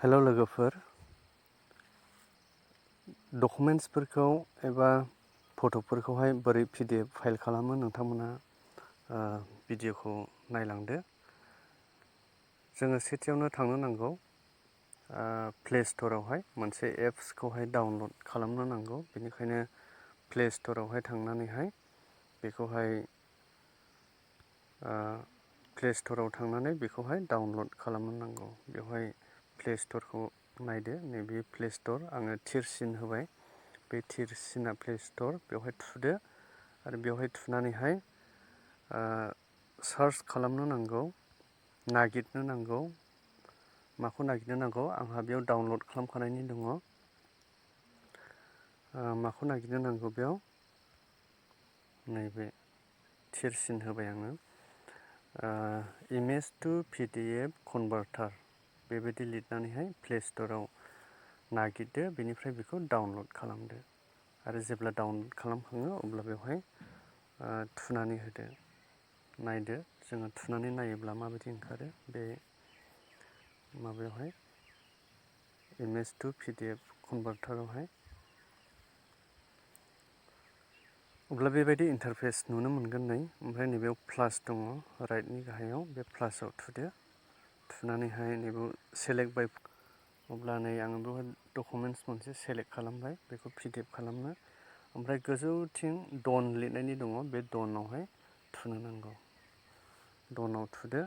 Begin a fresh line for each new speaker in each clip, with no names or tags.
हेल' लोगोफोर, डकुमेन्ट्सफोरखौ एबा फट'फोरखौहाय बोरै PDF फाइल खालामो नोंथांमोना भिडिअखौ नायलांदो। जोङो सेथियावनो थांनो नांगौ प्ले स्ट'रावहाय मोनसे एप्सखौहाय डाउनलड खालामनो नांगौ। बेनिखायनो प्ले स्ट'रावहाय थांनानैहाय बेखौहाय प्ले स्ट'राव थांनानै बेखौहाय डाउनलड खालामनो नांगौ। बेवहाय प्ले स्ट'रखौ नायदो, नैबे प्ले स्ट'र आङो थिरसिन होबाय। बे थिरसिना प्ले स्ट'र, बेवहाय थुदो आरो बेवहाय थुनानैहाय सार्च खालामनो नांगौ, नागिरनो नांगौ। माखौ नागिरनो नांगौ? आंहा बेयाव डाउनलड खालामखानायनि दङ। माखौ नागिरनो नांगौ बेयाव? नैबे थिरसिन होबाय आङो। इमेज टु PDF कनभार्टार बेबायदि लिरनानैहाय प्ले स्ट'राव नागिरदो, बेनिफ्राय बेखौ डाउनलड खालामदो आरो जेब्ला डाउनलड खालामखाङो अब्ला बेवहाय थुनानै होदो। नायदो, जोङो थुनानै नायोब्ला माबायदि ओंखारो बे माबायावहाय इमेज टु PDF कनभार्टारावहाय। अब्ला बेबायदि इन्टारफेस नुनो मोनगोन नै, ओमफ्राय नैबेयाव प्लास दङ राइटनि गाहायाव, बे प्लासआव थुदो। थुनानैहाय नैबेयाव सेलेक्ट बाय, अब्ला नै आङो बेवहाय डकुमेन्ट्स मोनसे सेलेक्ट खालामबाय, बेखौ PDF खालामनो। ओमफ्राय गोजौथिं डन लिरनायनि दङ, बे डनआवहाय थुनो नांगौ। डनआव थुदो,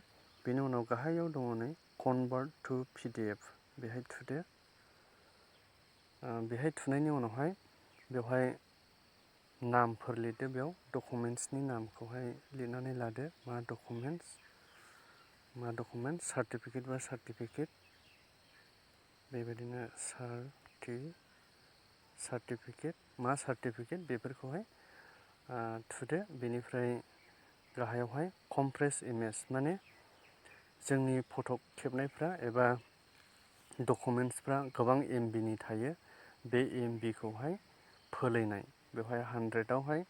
बेनि उनाव गाहायाव दङ नै कनभार्ट टु PDF, बेहाय थुदो। बेहाय थुनायनि उनावहाय बेवहाय नामफोर लिरदो, बेयाव डकुमेन्ट्सनि नामखौहाय लिरनानै लादो। मा डकुमेन्ट्स, सार्टिफिकेट बा सार्टिफिकेट, बेबायदिनो सार्टिफिकेट, मा सार्टिफिकेट बेफोरखौहाय थुदो। बेनिफ्राय गाहायावहाय कमप्रेस इमेज, माने जोंनि फट' खेबनायफ्रा एबा डकुमेन्ट्सफ्रा गोबां MBनि थायो, बे MBखौहाय फोलायनाय। बेवहाय 100आवहाय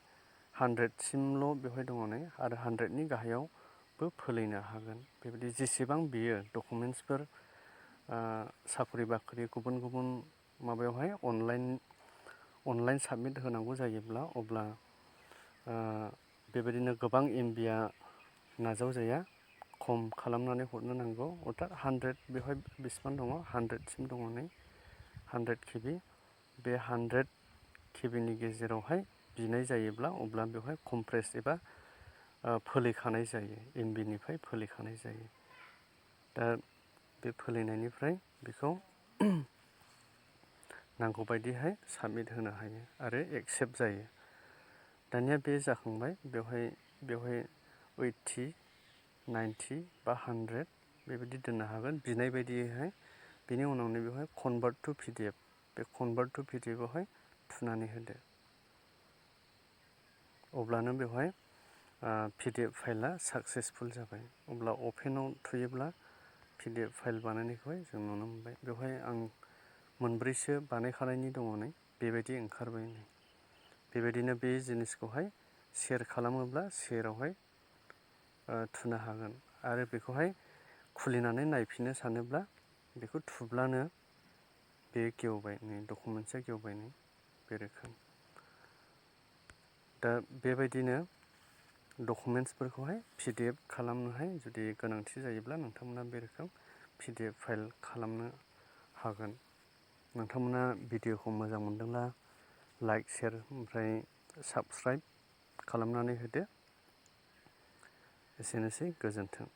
100सिमल' बेवहाय दङ नै, आरो 100नि गाहायावबो फोलायनो हागोन। बेबायदि जेसेबां बियो डकुमेन्ट्सफोर साख्रि बाख्रि गुबुन गुबुन माबायावहाय अनलाइन साबमिट होनांगौ जायोब्ला, अब्ला बेबायदिनो गोबां MBया नाजावजाया, खम खालामनानै हरनो नांगौ। अर्थात 100, बेवहाय बेसेबां दङ? 100सिम दङ नै, 100 KB। बे 100 KBनि गेजेरावहाय बिनाय जायोब्ला, अब्ला बेवहाय कमप्रेस एबा फोलायखानाय जायो, MBनिफ्राय फोलायखानाय जायो। दा बे फोलायनायनिफ्राय बेखौ नांगौ बायदिहाय साबमिट होनो हायो आरो एक्सेप्ट जायो। दानिया बे जाखांबाय, बेवहाय 80, 90 बा 100 बेबायदि दोननो हागोन बिनाय बायदियैहाय। बेनि उनावनो बेवहाय कनभार्ट टु PDF, बे कनभार्ट टु PDFआवहाय थुनानै होदो। अब्लानो बेवहाय PDF फाइला साक्सेसफुल जाबाय। अब्ला अपेनाव थुयोब्ला PDF फाइल बानायनायखौहाय जों नुनो मोनबाय। बेवहाय आं मोनब्रैसो बानायखानायनि दङ नै, बेबायदि ओंखारबाय नै। बेबायदिनो बे जिनिसखौहाय शेयार खालामोब्ला शेयारावहाय थुनो हागोन आरो बेखौहाय खुलिनानै नायफिननो सानोब्ला बेखौ थुब्लानो बे गेवबाय नै, डकुमेन्ट्सआ गेवबाय नै, बे रोखोम। दा बेबायदिनो डकुमेन्ट्सफोरखौहाय PDF खालामनोहाय जुदि गोनांथि जायोब्ला नोंथांमोना बे रोखोम PDF फाइल खालामनो हागोन। नोंथांमोना भिडिअखौ मोजां मोनदोंब्ला लाइक, शेयार, ओमफ्राय साबस्क्राइब खालामनानै होदो। एसेनोसै, गोजोन्थों।